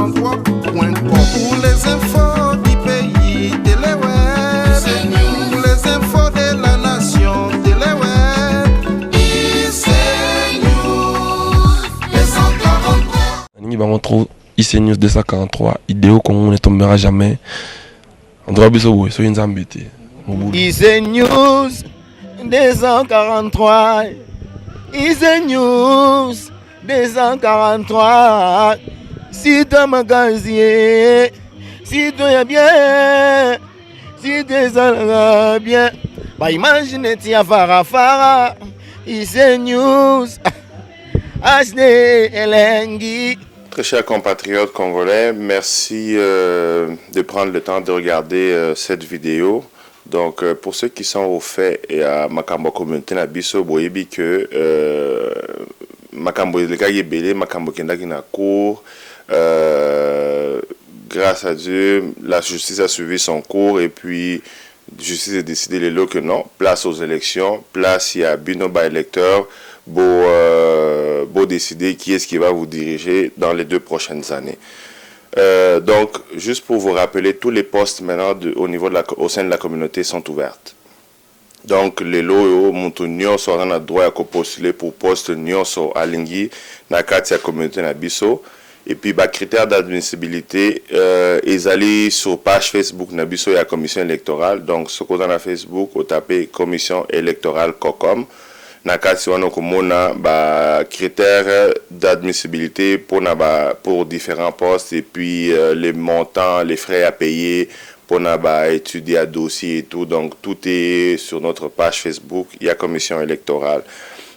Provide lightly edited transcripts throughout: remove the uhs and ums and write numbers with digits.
203.3. Pour les infos du pays, Téléweb. Pour les infos de la nation, Téléweb. ICNews 243. On trouve ICNews 243, idéo qu'on ne tombera jamais. On doit bien se une zambité. ICNews 243. ICNews 243. Si tu magazine, si tu es bien, si tu es bien, bah imagine tu as Farafara, ICNews, HD Elengi. Très chers compatriotes congolais, merci de prendre le temps de regarder cette vidéo. Donc, pour ceux qui sont au fait et à Makambo Communauté Nabiso, boyebi que Makambo Leka Yebele, Makambo Kendaki na cour. Grâce à Dieu, la justice a suivi son cours et puis la justice a décidé les lots que non, place aux élections, place il y a binoba électeur, beau décider qui est-ce qui va vous diriger dans les 2 prochaines années. Donc, juste pour vous rappeler, tous les postes maintenant au sein de la communauté sont ouverts. Donc, les lots, Montunio seront à droit à postuler pour poste Nyonso à Lingui, na Katia communauté Nabiso. Et puis, critères d'admissibilité, ils allaient sur page Facebook Nabiso et la commission électorale. Donc, ce qu'on a na Facebook, on tape commission électorale COCOM. Nakati wana komona critères d'admissibilité pour différents postes et puis les montants, les frais à payer pour étudier à dossier et tout. Donc, tout est sur notre page Facebook. Il y a commission électorale.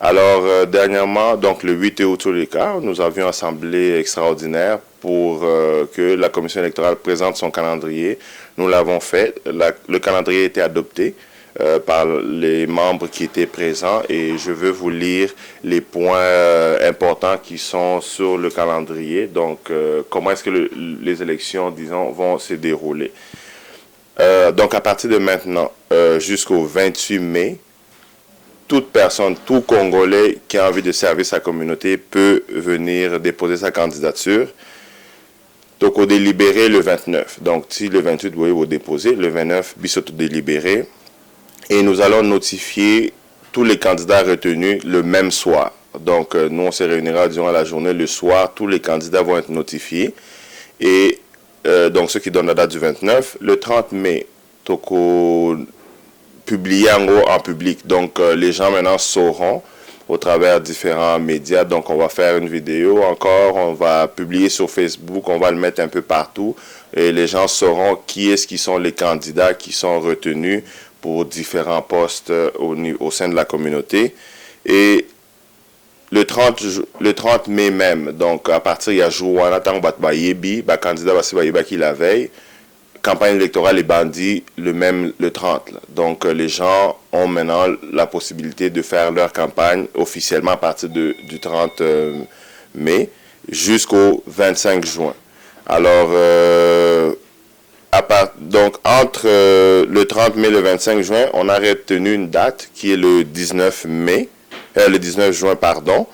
Alors, dernièrement, donc le 8 août, tous les cas, nous avions une assemblée extraordinaire pour que la commission électorale présente son calendrier. Nous l'avons fait. Le calendrier a été adopté par les membres qui étaient présents et je veux vous lire les points importants qui sont sur le calendrier. Donc, comment est-ce que les élections, disons, vont se dérouler. Donc, à partir de maintenant jusqu'au 28 mai, toute personne, tout Congolais qui a envie de servir sa communauté peut venir déposer sa candidature. Donc, au délibéré le 29. Donc, si le 28, vous voulez déposer, le 29, bisoto délibéré. Et nous allons notifier tous les candidats retenus le même soir. Donc, nous, on se réunira durant la journée. Le soir, tous les candidats vont être notifiés. Et donc, ceux qui donnent la date du 29, le 30 mai, Toko publié en public. Donc, les gens maintenant sauront au travers différents médias. Donc, on va faire une vidéo encore, on va publier sur Facebook, on va le mettre un peu partout. Et les gens sauront qui sont les candidats qui sont retenus pour différents postes au sein de la communauté. Et le 30 mai même, donc à partir de Jouana, candidat qui la veille, campagne électorale est bandit le 30. Donc les gens ont maintenant la possibilité de faire leur campagne officiellement à partir du 30 mai jusqu'au 25 juin. Alors, donc entre le 30 mai et le 25 juin, on a retenu une date qui est le 19 juin, pardon.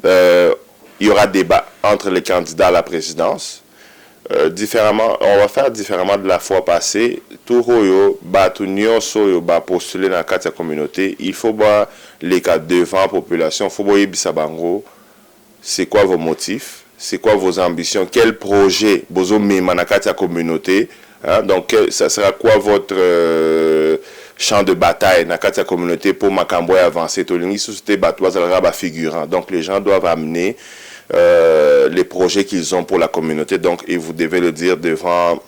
Il y aura débat entre les candidats à la présidence. Différemment, on va faire différemment de la fois passée. Tout postuler dans la communauté. Il faut voir les cas devant la population. Il faut voir Bisabango. C'est quoi vos motifs? C'est quoi vos ambitions? Quel projet vous avez dans la communauté? Donc, ça sera quoi votre champ de bataille dans la communauté pour Makambo avancer? Donc, les gens doivent amener les projets qu'ils ont pour la communauté. Donc, et vous devez le dire devant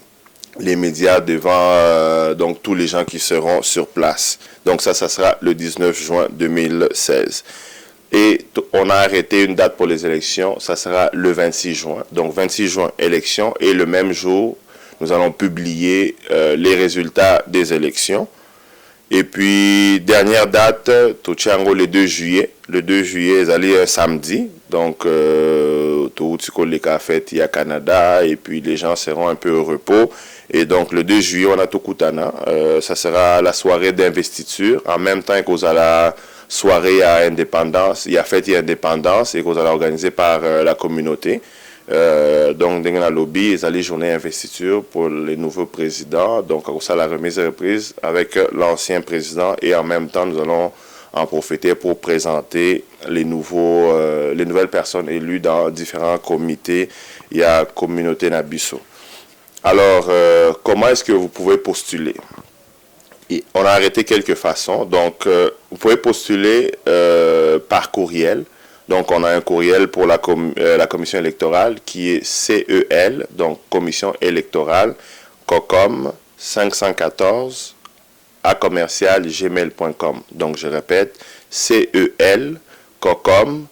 les médias, devant donc tous les gens qui seront sur place. Donc, ça sera le 19 juin 2016. Et on a arrêté une date pour les élections, ça sera le 26 juin. Donc, 26 juin, élection, et le même jour, nous allons publier les résultats des élections. Et puis, dernière date, Tochango, le 2 juillet. Le 2 juillet, c'est un samedi. Donc, tout les fête, il y a Canada. Et puis, les gens seront un peu au repos. Et donc, le 2 juillet, on a Tokutana. Ça sera la soirée d'investiture. En même temps qu'aux à la soirée à indépendance. Il y a fête et indépendance. Et qu'on allait organiser par la communauté. Donc dans la lobby ils allaient journée investiture pour les nouveaux présidents, donc ça la remise et reprise avec l'ancien président, et en même temps nous allons en profiter pour présenter les nouvelles personnes élues dans différents comités. Il y a communauté Nabiso. Alors comment est-ce que vous pouvez postuler? Et on a arrêté quelques façons. Donc vous pouvez postuler par courriel. Donc, on a un courriel pour la commission électorale qui est CEL, donc commission électorale, COCOM 514 @gmail.com. Donc, je répète, CEL, COCOM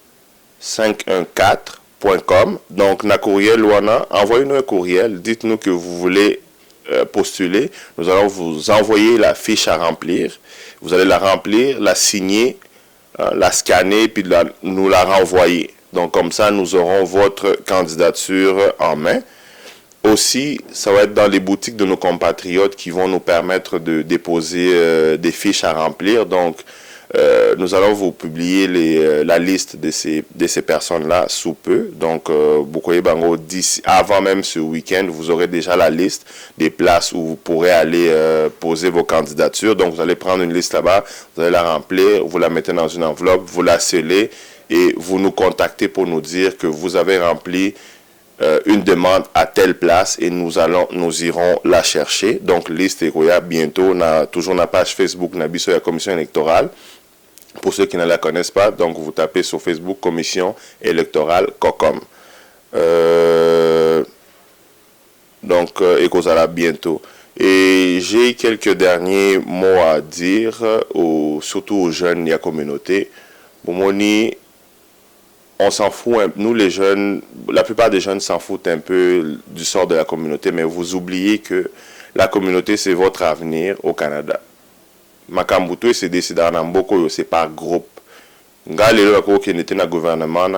514.com. Donc, na courriel, envoyez-nous un courriel, dites-nous que vous voulez postuler. Nous allons vous envoyer la fiche à remplir. Vous allez la remplir, la signer, la scanner, puis nous la renvoyer. Donc comme ça, nous aurons votre candidature en main. Aussi, ça va être dans les boutiques de nos compatriotes qui vont nous permettre de déposer des fiches à remplir. Donc, nous allons vous publier la liste de ces personnes-là sous peu. Donc, Bokoye Bango, avant même ce week-end, vous aurez déjà la liste des places où vous pourrez aller poser vos candidatures. Donc, vous allez prendre une liste là-bas, vous allez la remplir, vous la mettez dans une enveloppe, vous la scellez et vous nous contactez pour nous dire que vous avez rempli une demande à telle place et nous irons la chercher. Donc, liste Ekoya, bientôt, toujours na page Facebook Nabiso la commission électorale. Pour ceux qui ne la connaissent pas, donc vous tapez sur Facebook commission électorale COCOM. Donc, Ekozala bientôt. Et j'ai quelques derniers mots à dire, surtout aux jeunes de la communauté. Bomoni, on s'en fout, nous les jeunes, la plupart des jeunes s'en foutent un peu du sort de la communauté, mais vous oubliez que la communauté, c'est votre avenir au Canada. Makambuto, c'est décidé en beaucoup, c'est par groupe. Gouvernement,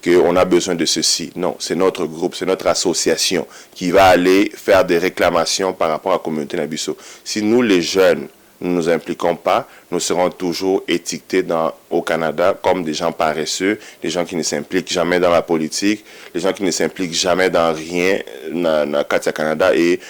qu'on a besoin de ceci. Non, c'est notre groupe, c'est notre association qui va aller faire des réclamations par rapport à la communauté Nabiso. Si nous, les jeunes, ne nous impliquons pas, nous serons toujours étiquetés au Canada comme des gens paresseux, des gens qui ne s'impliquent jamais dans la politique, des gens qui ne s'impliquent jamais dans rien dans Katia Canada, et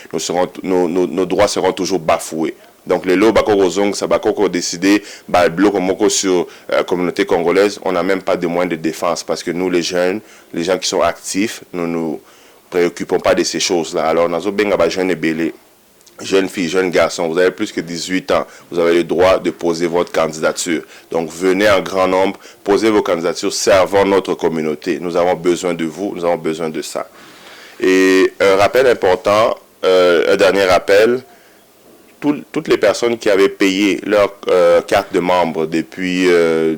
nos droits seront toujours bafoués. Donc les lots Bakoko ça Bakoko décidé bloc sur la communauté congolaise, on n'a même pas de moyens de défense parce que nous les jeunes, les gens qui sont actifs, nous nous préoccupons pas de ces choses-là. Alors nous avons jeunes et belés, jeunes filles, jeunes garçons, vous avez plus que 18 ans, vous avez le droit de poser votre candidature. Donc venez en grand nombre, posez vos candidatures, servons notre communauté. Nous avons besoin de vous, nous avons besoin de ça. Et un rappel important, un dernier rappel. Toutes les personnes qui avaient payé leur carte de membre depuis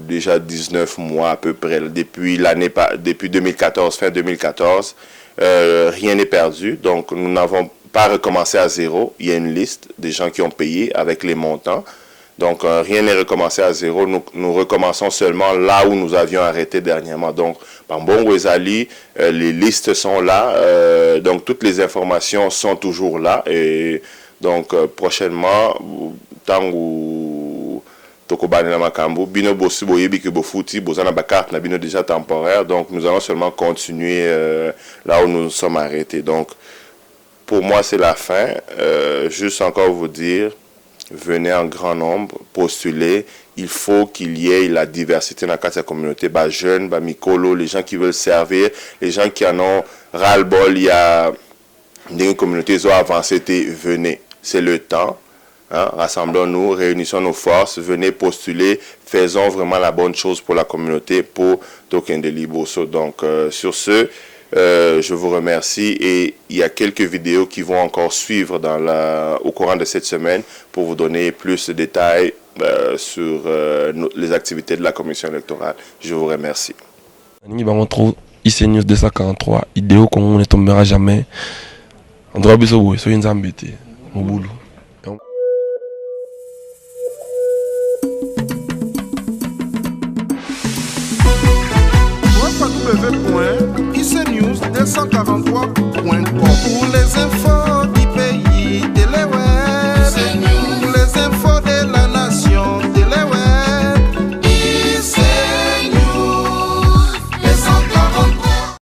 déjà 19 mois à peu près, depuis 2014, fin 2014, rien n'est perdu. Donc nous n'avons pas recommencé à zéro. Il y a une liste des gens qui ont payé avec les montants. Donc rien n'est recommencé à zéro. Nous recommençons seulement là où nous avions arrêté dernièrement. Donc Bambongo Ezali, les listes sont là. Donc toutes les informations sont toujours là. Et donc prochainement, tangu tokobani na makambo bino bosi boyebi ke bofuti bozana ba carte na bino déjà temporaire, donc nous allons seulement continuer là où nous sommes arrêtés. Donc pour moi c'est la fin. Juste encore vous dire, venez en grand nombre, postulez. Il faut qu'il y ait la diversité dans la communauté, jeunes, mikolo, les gens qui veulent servir, les gens qui en ont ras-le-bol. Il y a des communautés qui ont avancé, venez. C'est le temps, hein? Rassemblons-nous, réunissons nos forces, venez postuler, faisons vraiment la bonne chose pour la communauté, pour Token de Liboso. Donc, sur ce, je vous remercie et il y a quelques vidéos qui vont encore suivre au courant de cette semaine pour vous donner plus de détails sur les activités de la commission électorale. Je vous remercie. On trouve ICNews 243, idéo qu'on ne tombera jamais. On doit bien se une zambité. Au boulot. www.icnews243